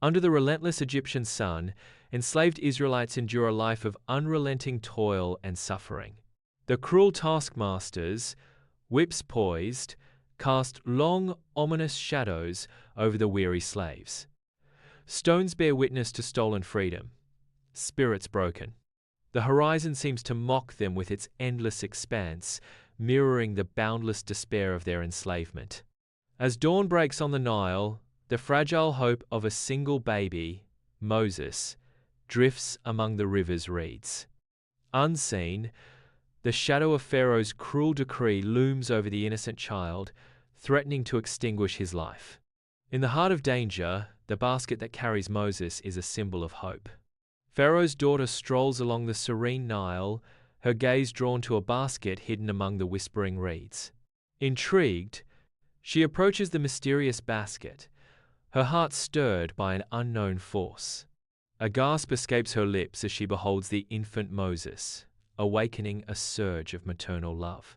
Under the relentless Egyptian sun, enslaved Israelites endure a life of unrelenting toil and suffering. The cruel taskmasters, whips poised, cast long, ominous shadows over the weary slaves. Stones bear witness to stolen freedom, spirits broken. The horizon seems to mock them with its endless expanse, mirroring the boundless despair of their enslavement. As dawn breaks on the Nile, the fragile hope of a single baby, Moses, drifts among the river's reeds. Unseen, the shadow of Pharaoh's cruel decree looms over the innocent child, threatening to extinguish his life. In the heart of danger, the basket that carries Moses is a symbol of hope. Pharaoh's daughter strolls along the serene Nile, her gaze drawn to a basket hidden among the whispering reeds. Intrigued, she approaches the mysterious basket, her heart stirred by an unknown force. A gasp escapes her lips as she beholds the infant Moses, awakening a surge of maternal love.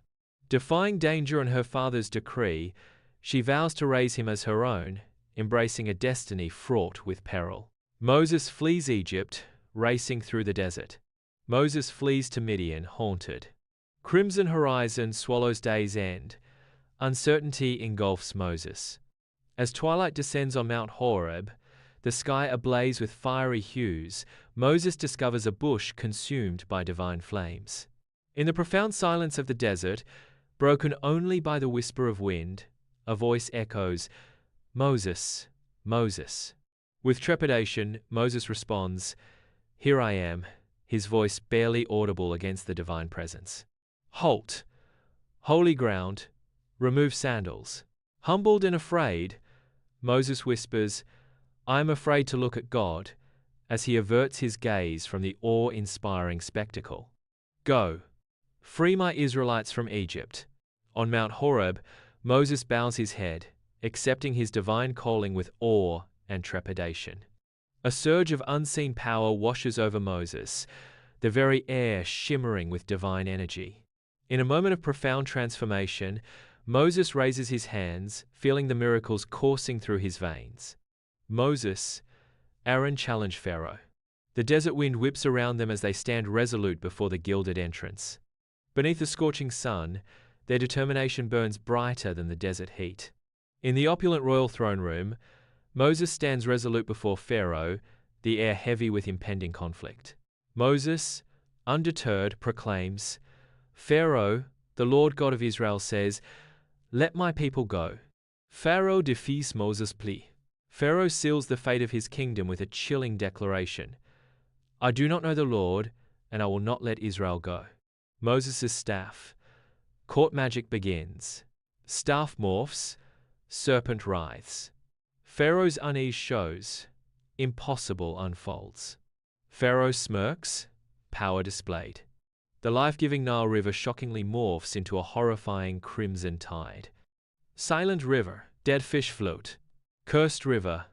Defying danger and her father's decree, she vows to raise him as her own, embracing a destiny fraught with peril. Moses flees Egypt, racing through the desert. Moses flees to Midian, haunted. Crimson horizon swallows day's end. Uncertainty engulfs Moses. As twilight descends on Mount Horeb, the sky ablaze with fiery hues, Moses discovers a bush consumed by divine flames. In the profound silence of the desert, broken only by the whisper of wind, a voice echoes, "Moses, Moses." With trepidation, Moses responds, "Here I am," his voice barely audible against the divine presence. "Halt! Holy ground! Remove sandals." Humbled and afraid, Moses whispers, "I am afraid to look at God," as he averts his gaze from the awe-inspiring spectacle. "Go, free my Israelites from Egypt." On Mount Horeb, Moses bows his head, accepting his divine calling with awe and trepidation. A surge of unseen power washes over Moses, the very air shimmering with divine energy. In a moment of profound transformation, Moses raises his hands, feeling the miracles coursing through his veins. Moses, Aaron challenge Pharaoh. The desert wind whips around them as they stand resolute before the gilded entrance. Beneath the scorching sun, their determination burns brighter than the desert heat. In the opulent royal throne room, Moses stands resolute before Pharaoh, the air heavy with impending conflict. Moses, undeterred, proclaims, "Pharaoh, the Lord God of Israel says, 'Let my people go.'" Pharaoh defies Moses' plea. Pharaoh seals the fate of his kingdom with a chilling declaration, "I do not know the Lord, and I will not let Israel go." Moses' staff. Court magic begins. Staff morphs, serpent writhes. Pharaoh's unease shows. Impossible unfolds. Pharaoh smirks, power displayed. The life-giving Nile River shockingly morphs into a horrifying crimson tide. Silent river, dead fish float. Cursed river,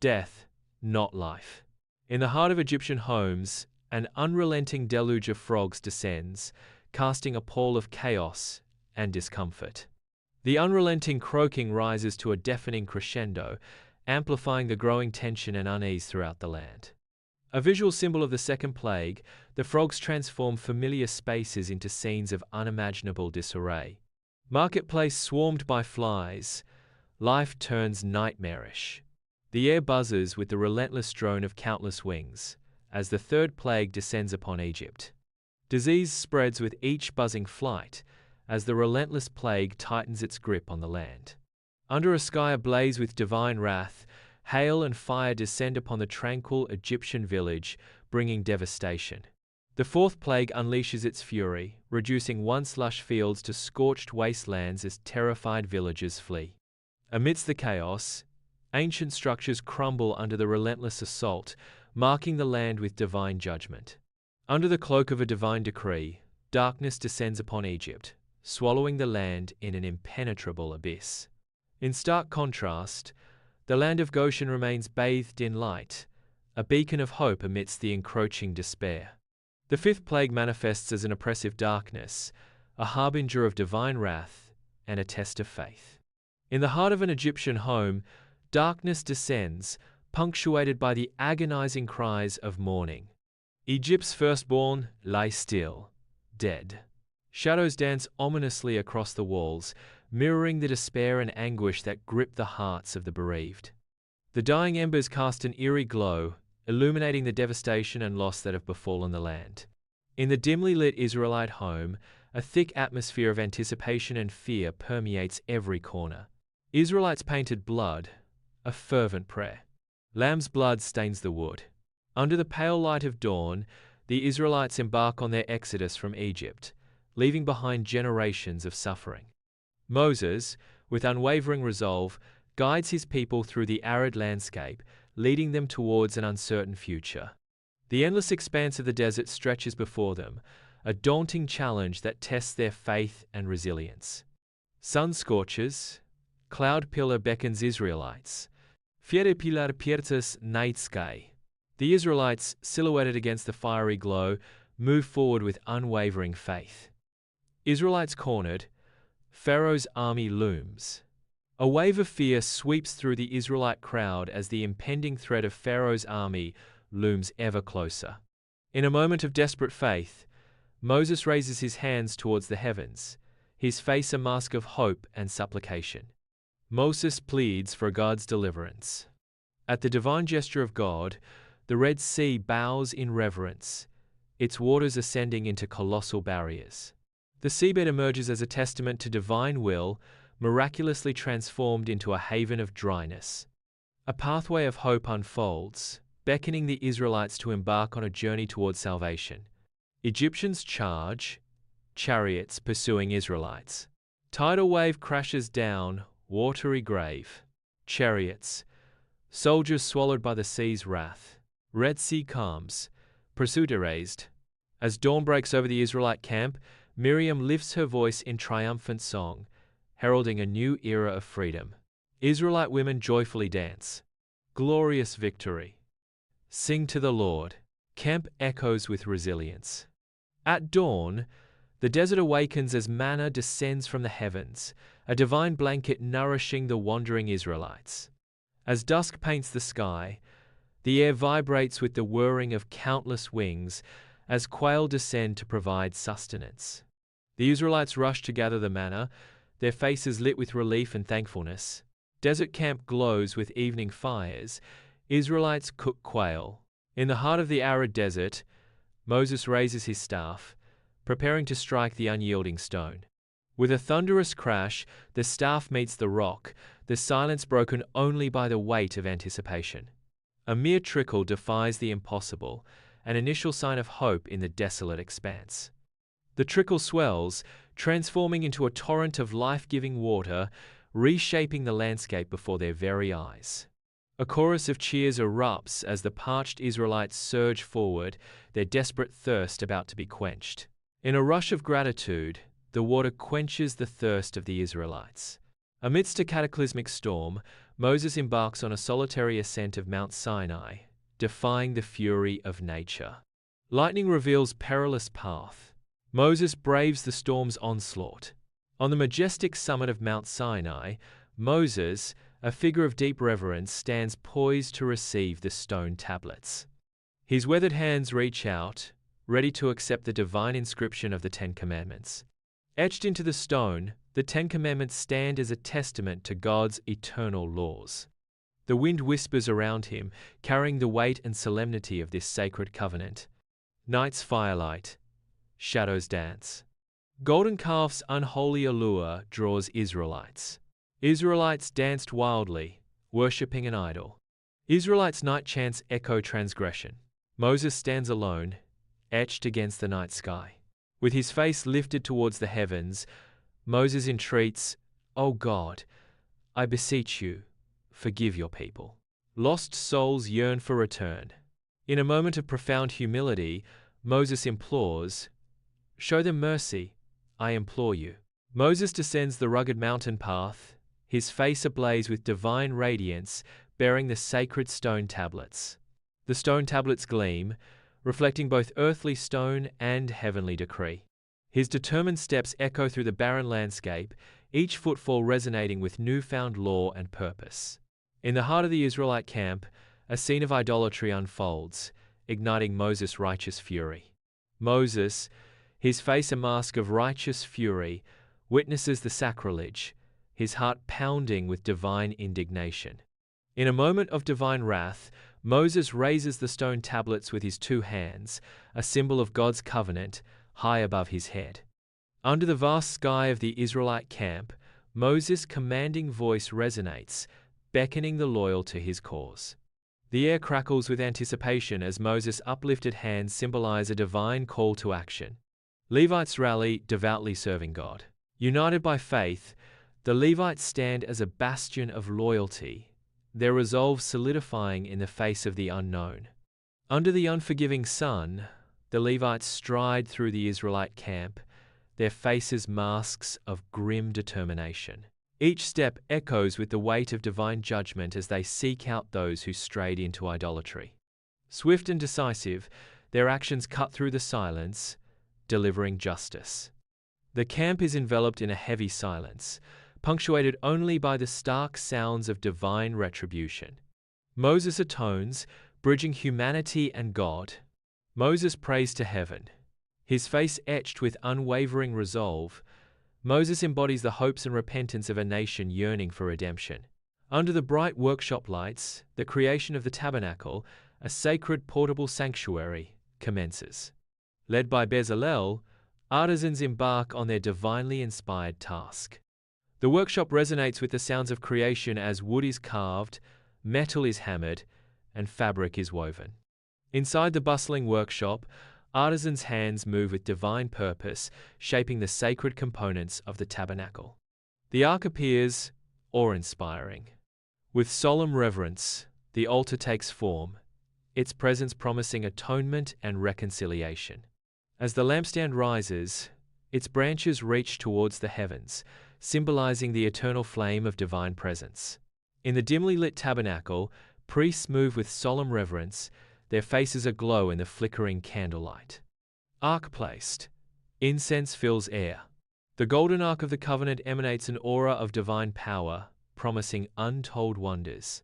death, not life. In the heart of Egyptian homes, an unrelenting deluge of frogs descends, casting a pall of chaos and discomfort. The unrelenting croaking rises to a deafening crescendo, amplifying the growing tension and unease throughout the land. A visual symbol of the second plague, the frogs transform familiar spaces into scenes of unimaginable disarray. Marketplace swarmed by flies, life turns nightmarish. The air buzzes with the relentless drone of countless wings, as the third plague descends upon Egypt. Disease spreads with each buzzing flight, as the relentless plague tightens its grip on the land. Under a sky ablaze with divine wrath, hail and fire descend upon the tranquil Egyptian village, bringing devastation. The fourth plague unleashes its fury, reducing once lush fields to scorched wastelands as terrified villagers flee. Amidst the chaos, ancient structures crumble under the relentless assault, marking the land with divine judgment. Under the cloak of a divine decree, darkness descends upon Egypt, swallowing the land in an impenetrable abyss. In stark contrast, the land of Goshen remains bathed in light, a beacon of hope amidst the encroaching despair. The fifth plague manifests as an oppressive darkness, a harbinger of divine wrath and a test of faith. In the heart of an Egyptian home, darkness descends, punctuated by the agonizing cries of mourning. Egypt's firstborn lie still, dead. Shadows dance ominously across the walls, mirroring the despair and anguish that grip the hearts of the bereaved. The dying embers cast an eerie glow, illuminating the devastation and loss that have befallen the land. In the dimly lit Israelite home, a thick atmosphere of anticipation and fear permeates every corner. Israelites painted blood, a fervent prayer. Lamb's blood stains the wood. Under the pale light of dawn, the Israelites embark on their exodus from Egypt, leaving behind generations of suffering. Moses, with unwavering resolve, guides his people through the arid landscape, leading them towards an uncertain future. The endless expanse of the desert stretches before them, a daunting challenge that tests their faith and resilience. Sun scorches, cloud pillar beckons Israelites. Fiere pilar pierces night sky. The Israelites, silhouetted against the fiery glow, move forward with unwavering faith. Israelites cornered, Pharaoh's army looms. A wave of fear sweeps through the Israelite crowd as the impending threat of Pharaoh's army looms ever closer. In a moment of desperate faith, Moses raises his hands towards the heavens, his face a mask of hope and supplication. Moses pleads for God's deliverance. At the divine gesture of God, the Red Sea bows in reverence, its waters ascending into colossal barriers. The seabed emerges as a testament to divine will, miraculously transformed into a haven of dryness. A pathway of hope unfolds, beckoning the Israelites to embark on a journey towards salvation. Egyptians charge, chariots pursuing Israelites. Tidal wave crashes down, watery grave. Chariots, soldiers swallowed by the sea's wrath. Red Sea calms, pursuit erased. As dawn breaks over the Israelite camp, Miriam lifts her voice in triumphant song, heralding a new era of freedom. Israelite women joyfully dance. Glorious victory. Sing to the Lord. Camp echoes with resilience. At dawn, the desert awakens as manna descends from the heavens, a divine blanket nourishing the wandering Israelites. As dusk paints the sky, the air vibrates with the whirring of countless wings as quail descend to provide sustenance. The Israelites rush to gather the manna, their faces lit with relief and thankfulness. Desert camp glows with evening fires. Israelites cook quail. In the heart of the arid desert, Moses raises his staff, preparing to strike the unyielding stone. With a thunderous crash, the staff meets the rock, the silence broken only by the weight of anticipation. A mere trickle defies the impossible, an initial sign of hope in the desolate expanse. The trickle swells, transforming into a torrent of life-giving water, reshaping the landscape before their very eyes. A chorus of cheers erupts as the parched Israelites surge forward, their desperate thirst about to be quenched. In a rush of gratitude, the water quenches the thirst of the Israelites. Amidst a cataclysmic storm, Moses embarks on a solitary ascent of Mount Sinai, defying the fury of nature. Lightning reveals perilous path. Moses braves the storm's onslaught. On the majestic summit of Mount Sinai, Moses, a figure of deep reverence, stands poised to receive the stone tablets. His weathered hands reach out, ready to accept the divine inscription of the Ten Commandments. Etched into the stone, the Ten Commandments stand as a testament to God's eternal laws. The wind whispers around him, carrying the weight and solemnity of this sacred covenant. Night's firelight, shadows dance. Golden calf's unholy allure draws Israelites. Israelites danced wildly, worshipping an idol. Israelites' night chants echo transgression. Moses stands alone, etched against the night sky. With his face lifted towards the heavens, Moses entreats, "O God, I beseech you, forgive your people." Lost souls yearn for return. In a moment of profound humility, Moses implores, "Show them mercy, I implore you." Moses descends the rugged mountain path, his face ablaze with divine radiance, bearing the sacred stone tablets. The stone tablets gleam, reflecting both earthly stone and heavenly decree. His determined steps echo through the barren landscape, each footfall resonating with newfound law and purpose. In the heart of the Israelite camp, A scene of idolatry unfolds, igniting Moses' righteous fury. Moses, his face a mask of righteous fury, witnesses the sacrilege, his heart pounding with divine indignation. In a moment of divine wrath, Moses raises the stone tablets with his 2 hands, a symbol of God's covenant, high above his head. Under the vast sky of the Israelite camp, Moses' commanding voice resonates, beckoning the loyal to his cause. The air crackles with anticipation as Moses' uplifted hands symbolize a divine call to action. Levites rally, devoutly serving God. United by faith, the Levites stand as a bastion of loyalty, their resolve solidifying in the face of the unknown. Under the unforgiving sun, the Levites stride through the Israelite camp, their faces masks of grim determination. Each step echoes with the weight of divine judgment as they seek out those who strayed into idolatry. Swift and decisive, their actions cut through the silence, delivering justice. The camp is enveloped in a heavy silence, punctuated only by the stark sounds of divine retribution. Moses atones, bridging humanity and God. Moses prays to heaven, his face etched with unwavering resolve. Moses embodies the hopes and repentance of a nation yearning for redemption. Under the bright workshop lights, the creation of the tabernacle, a sacred portable sanctuary, commences. Led by Bezalel, artisans embark on their divinely inspired task. The workshop resonates with the sounds of creation as wood is carved, metal is hammered, and fabric is woven. Inside the bustling workshop, artisans' hands move with divine purpose, shaping the sacred components of the tabernacle. The ark appears awe-inspiring. With solemn reverence, the altar takes form, its presence promising atonement and reconciliation. As the lampstand rises, its branches reach towards the heavens, symbolizing the eternal flame of divine presence. In the dimly lit tabernacle, priests move with solemn reverence, their faces aglow in the flickering candlelight. Ark placed. Incense fills air. The golden ark of the covenant emanates an aura of divine power, promising untold wonders.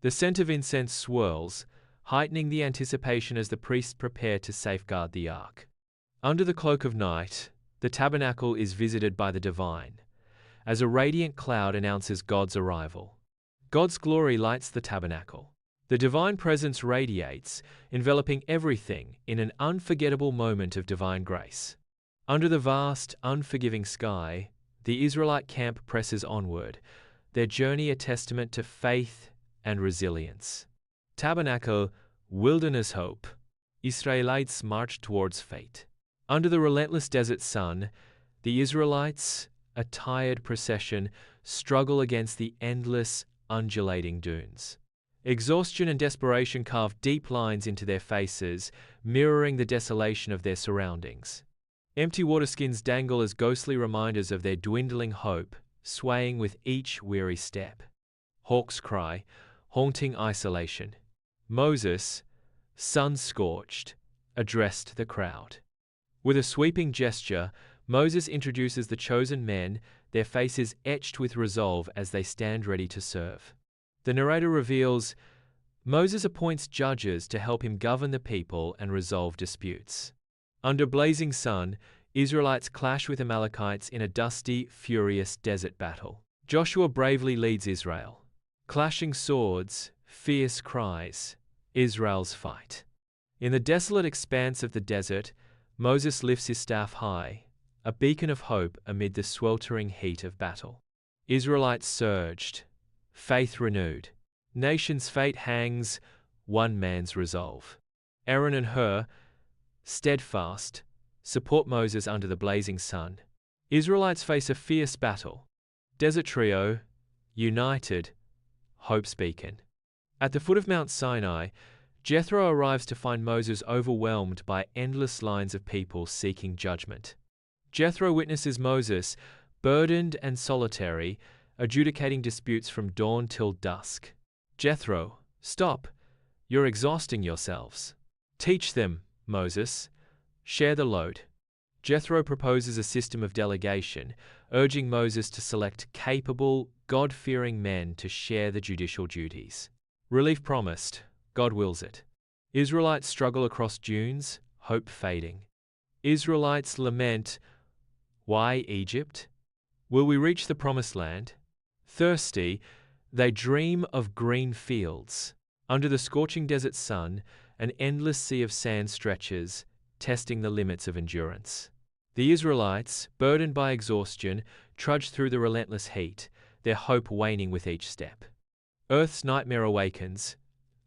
The scent of incense swirls, heightening the anticipation as the priests prepare to safeguard the ark. Under the cloak of night, the tabernacle is visited by the divine, as a radiant cloud announces God's arrival. God's glory lights the tabernacle. The divine presence radiates, enveloping everything in an unforgettable moment of divine grace. Under the vast, unforgiving sky, the Israelite camp presses onward, their journey a testament to faith and resilience. Tabernacle, wilderness hope. Israelites march towards fate. Under the relentless desert sun, the Israelites, a tired procession, struggle against the endless, undulating dunes. Exhaustion and desperation carve deep lines into their faces, mirroring the desolation of their surroundings. Empty waterskins dangle as ghostly reminders of their dwindling hope, swaying with each weary step. Hawks cry, haunting isolation. Moses, sun-scorched, addressed the crowd. With a sweeping gesture, Moses introduces the chosen men, their faces etched with resolve as they stand ready to serve. The narrator reveals, Moses appoints judges to help him govern the people and resolve disputes. Under blazing sun, Israelites clash with Amalekites in a dusty, furious desert battle. Joshua bravely leads Israel. Clashing swords, fierce cries, Israel's fight. In the desolate expanse of the desert, Moses lifts his staff high, a beacon of hope amid the sweltering heat of battle. Israelites surged, faith renewed. Nation's fate hangs, one man's resolve. Aaron and Hur, steadfast, support Moses under the blazing sun. Israelites face a fierce battle. Desert trio, united, hope's beacon. At the foot of Mount Sinai, Jethro arrives to find Moses overwhelmed by endless lines of people seeking judgment. Jethro witnesses Moses, burdened and solitary, adjudicating disputes from dawn till dusk. Jethro, stop! You're exhausting yourselves. Teach them, Moses. Share the load. Jethro proposes a system of delegation, urging Moses to select capable, God-fearing men to share the judicial duties. Relief promised. God wills it. Israelites struggle across dunes, hope fading. Israelites lament, why Egypt? Will we reach the promised land? Thirsty, they dream of green fields. Under the scorching desert sun, an endless sea of sand stretches, testing the limits of endurance. The Israelites, burdened by exhaustion, trudge through the relentless heat, their hope waning with each step. Earth's nightmare awakens.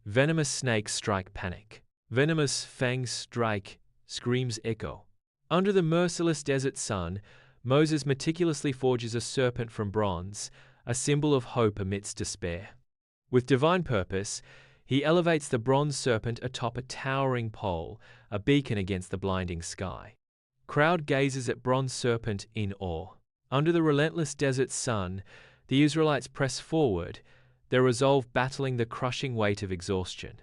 Venomous snakes strike panic. Venomous fangs strike, screams echo. Under the merciless desert sun, Moses meticulously forges a serpent from bronze, a symbol of hope amidst despair. With divine purpose, he elevates the bronze serpent atop a towering pole, a beacon against the blinding sky. Crowd gazes at bronze serpent in awe. Under the relentless desert sun, the Israelites press forward, their resolve battling the crushing weight of exhaustion.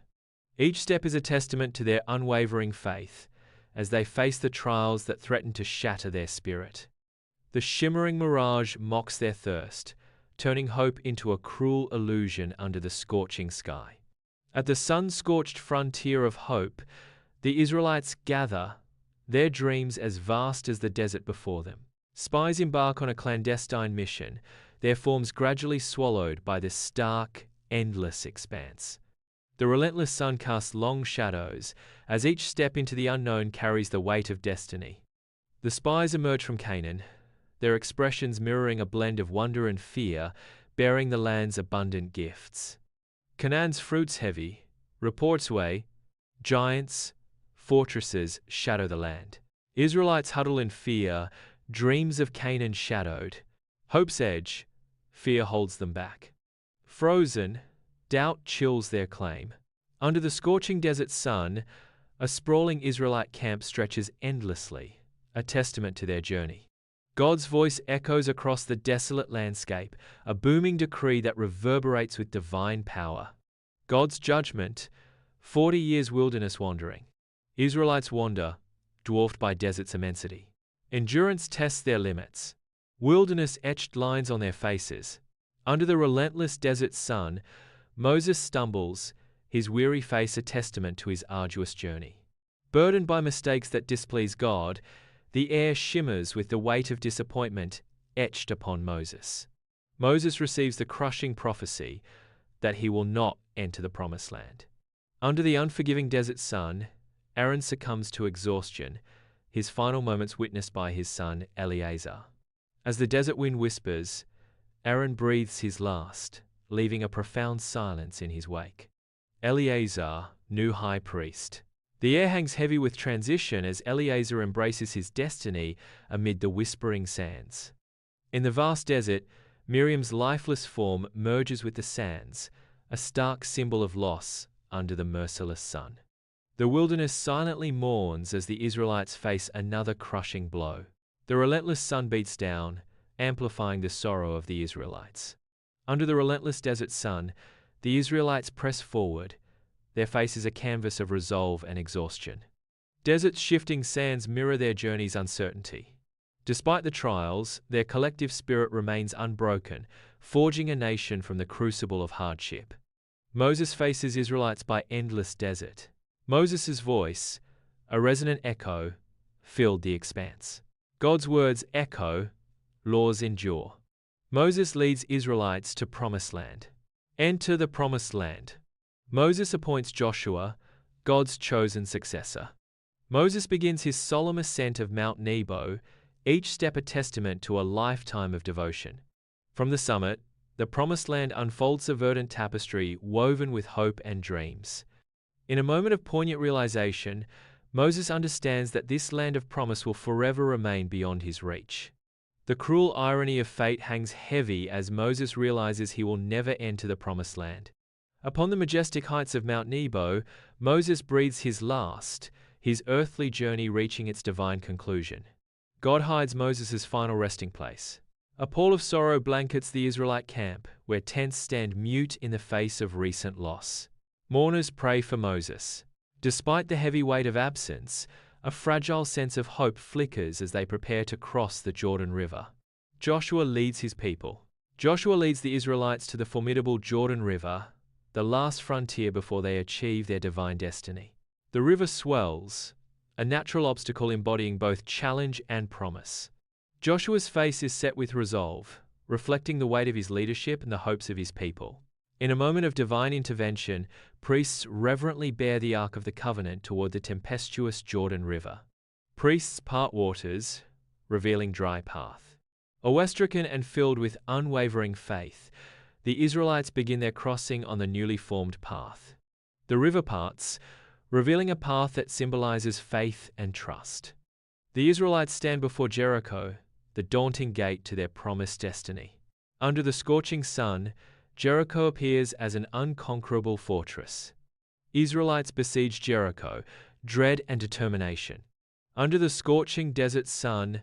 Each step is a testament to their unwavering faith, as they face the trials that threaten to shatter their spirit. The shimmering mirage mocks their thirst, turning hope into a cruel illusion under the scorching sky. At the sun-scorched frontier of hope, the Israelites gather, their dreams as vast as the desert before them. Spies embark on a clandestine mission, their forms gradually swallowed by this stark, endless expanse. The relentless sun casts long shadows, as each step into the unknown carries the weight of destiny. The spies emerge from Canaan, their expressions mirroring a blend of wonder and fear, bearing the land's abundant gifts. Canaan's fruits heavy, reports weigh, giants, fortresses shadow the land. Israelites huddle in fear, dreams of Canaan shadowed. Hope's edge, fear holds them back. Frozen, doubt chills their claim. Under the scorching desert sun, a sprawling Israelite camp stretches endlessly, a testament to their journey. God's voice echoes across the desolate landscape, a booming decree that reverberates with divine power. God's judgment, 40 years wilderness wandering. Israelites wander, dwarfed by desert's immensity. Endurance tests their limits. Wilderness etched lines on their faces. Under the relentless desert sun, Moses stumbles, his weary face a testament to his arduous journey. Burdened by mistakes that displease God, the air shimmers with the weight of disappointment etched upon Moses. Moses receives the crushing prophecy that he will not enter the promised land. Under the unforgiving desert sun, Aaron succumbs to exhaustion, his final moments witnessed by his son Eleazar. As the desert wind whispers, Aaron breathes his last, leaving a profound silence in his wake. Eleazar, new high priest. The air hangs heavy with transition as Eleazar embraces his destiny amid the whispering sands. In the vast desert, Miriam's lifeless form merges with the sands, a stark symbol of loss under the merciless sun. The wilderness silently mourns as the Israelites face another crushing blow. The relentless sun beats down, amplifying the sorrow of the Israelites. Under the relentless desert sun, the Israelites press forward, their faces a canvas of resolve and exhaustion. Desert's shifting sands mirror their journey's uncertainty. Despite the trials, their collective spirit remains unbroken, forging a nation from the crucible of hardship. Moses faces Israelites by endless desert. Moses' voice, a resonant echo, filled the expanse. God's words echo, laws endure. Moses leads Israelites to promised land. Enter the promised land. Moses appoints Joshua, God's chosen successor. Moses begins his solemn ascent of Mount Nebo, each step a testament to a lifetime of devotion. From the summit, the promised land unfolds a verdant tapestry woven with hope and dreams. In a moment of poignant realization, Moses understands that this land of promise will forever remain beyond his reach. The cruel irony of fate hangs heavy as Moses realizes he will never enter the promised land. Upon the majestic heights of Mount Nebo, Moses breathes his last, his earthly journey reaching its divine conclusion. God hides Moses' final resting place. A pall of sorrow blankets the Israelite camp, where tents stand mute in the face of recent loss. Mourners pray for Moses. Despite the heavy weight of absence, a fragile sense of hope flickers as they prepare to cross the Jordan River. Joshua leads his people. Joshua leads the Israelites to the formidable Jordan River, the last frontier before they achieve their divine destiny. The river swells, a natural obstacle embodying both challenge and promise. Joshua's face is set with resolve, reflecting the weight of his leadership and the hopes of his people. In a moment of divine intervention, priests reverently bear the Ark of the Covenant toward the tempestuous Jordan River. Priests part waters, revealing dry path. Awestricken and filled with unwavering faith, the Israelites begin their crossing on the newly formed path. The river parts, revealing a path that symbolizes faith and trust. The Israelites stand before Jericho, the daunting gate to their promised destiny. Under the scorching sun, Jericho appears as an unconquerable fortress. Israelites besiege Jericho, dread and determination. Under the scorching desert sun,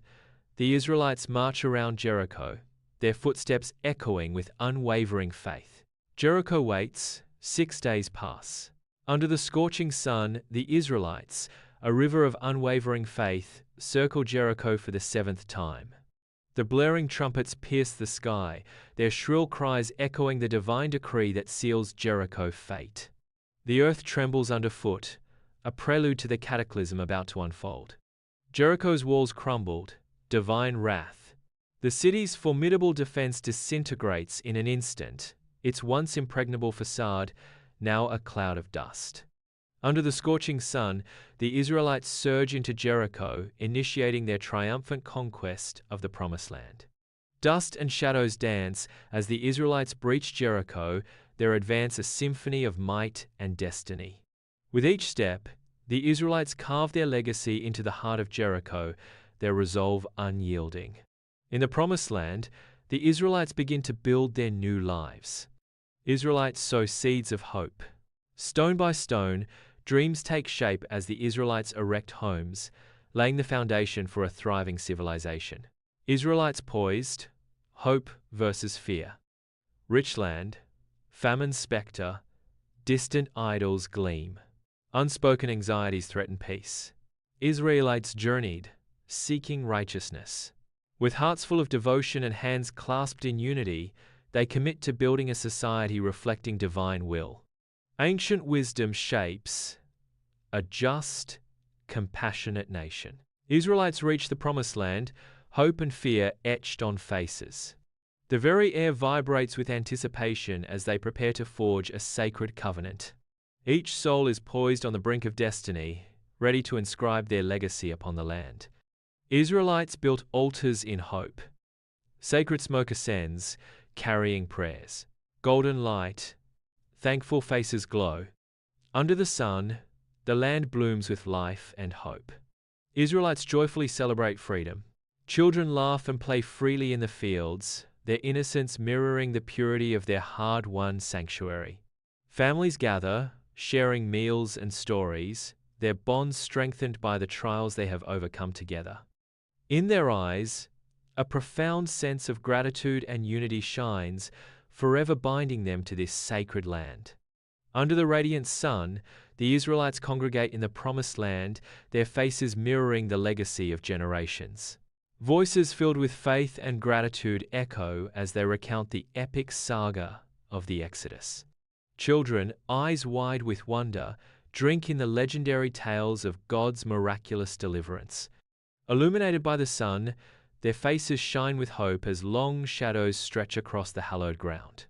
the Israelites march around Jericho, their footsteps echoing with unwavering faith. Jericho waits, 6 days pass. Under the scorching sun, the Israelites, a river of unwavering faith, circle Jericho for the 7th time. The blaring trumpets pierce the sky, their shrill cries echoing the divine decree that seals Jericho's fate. The earth trembles underfoot, a prelude to the cataclysm about to unfold. Jericho's walls crumbled, divine wrath. The city's formidable defense disintegrates in an instant, its once impregnable facade now a cloud of dust. Under the scorching sun, the Israelites surge into Jericho, initiating their triumphant conquest of the Promised Land. Dust and shadows dance as the Israelites breach Jericho, their advance a symphony of might and destiny. With each step, the Israelites carve their legacy into the heart of Jericho, their resolve unyielding. In the Promised Land, the Israelites begin to build their new lives. Israelites sow seeds of hope. Stone by stone, dreams take shape as the Israelites erect homes, laying the foundation for a thriving civilization. Israelites poised, hope versus fear. Rich land, famine's specter, distant idols gleam. Unspoken anxieties threaten peace. Israelites journeyed, seeking righteousness. With hearts full of devotion and hands clasped in unity, they commit to building a society reflecting divine will. Ancient wisdom shapes a just, compassionate nation. Israelites reach the Promised Land, hope and fear etched on faces. The very air vibrates with anticipation as they prepare to forge a sacred covenant. Each soul is poised on the brink of destiny, ready to inscribe their legacy upon the land. Israelites built altars in hope. Sacred smoke ascends, carrying prayers. Golden light, thankful faces glow. Under the sun, the land blooms with life and hope. Israelites joyfully celebrate freedom. Children laugh and play freely in the fields, their innocence mirroring the purity of their hard-won sanctuary. Families gather, sharing meals and stories, their bonds strengthened by the trials they have overcome together. In their eyes, a profound sense of gratitude and unity shines, forever binding them to this sacred land. Under the radiant sun, the Israelites congregate in the Promised Land, their faces mirroring the legacy of generations. Voices filled with faith and gratitude echo as they recount the epic saga of the Exodus. Children, eyes wide with wonder, drink in the legendary tales of God's miraculous deliverance. Illuminated by the sun, their faces shine with hope as long shadows stretch across the hallowed ground.